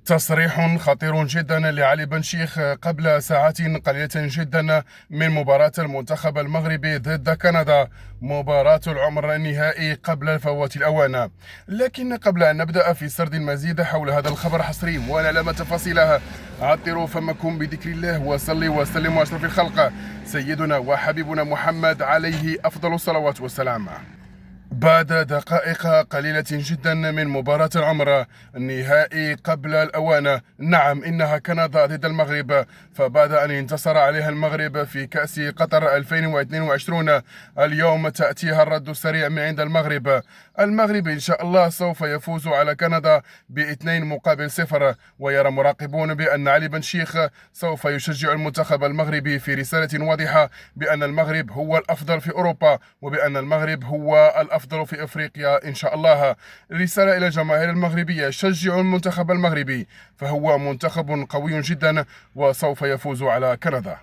تصريح خطير جدا لعلي بن شيخ قبل ساعات قليلة جدا من مباراة المنتخب المغربي ضد كندا، مباراة العمر النهائي قبل فوات الأوان. لكن قبل أن نبدأ في سرد المزيد حول هذا الخبر حصري ونعلم تفاصيلها، عطروا فمكم بذكر الله وصلي وسلم أشرف الخلق سيدنا وحبيبنا محمد عليه أفضل الصلوات والسلام. بعد دقائق قليلة جدا من مباراة العمر النهائي قبل الأوان، نعم إنها كندا ضد المغرب، فبعد أن انتصر عليها المغرب في كأس قطر 2022 اليوم تأتيها الرد السريع من عند المغرب. المغرب إن شاء الله سوف يفوز على كندا ب2-0، ويرى مراقبون بأن علي بن شيخ سوف يشجع المنتخب المغربي في رسالة واضحة بأن المغرب هو الأفضل في أوروبا، وبأن المغرب هو الأفضل في أفريقيا إن شاء الله. رسالة إلى الجماهير المغربية: شجعوا المنتخب المغربي، فهو منتخب قوي جدا وسوف يفوز على كندا.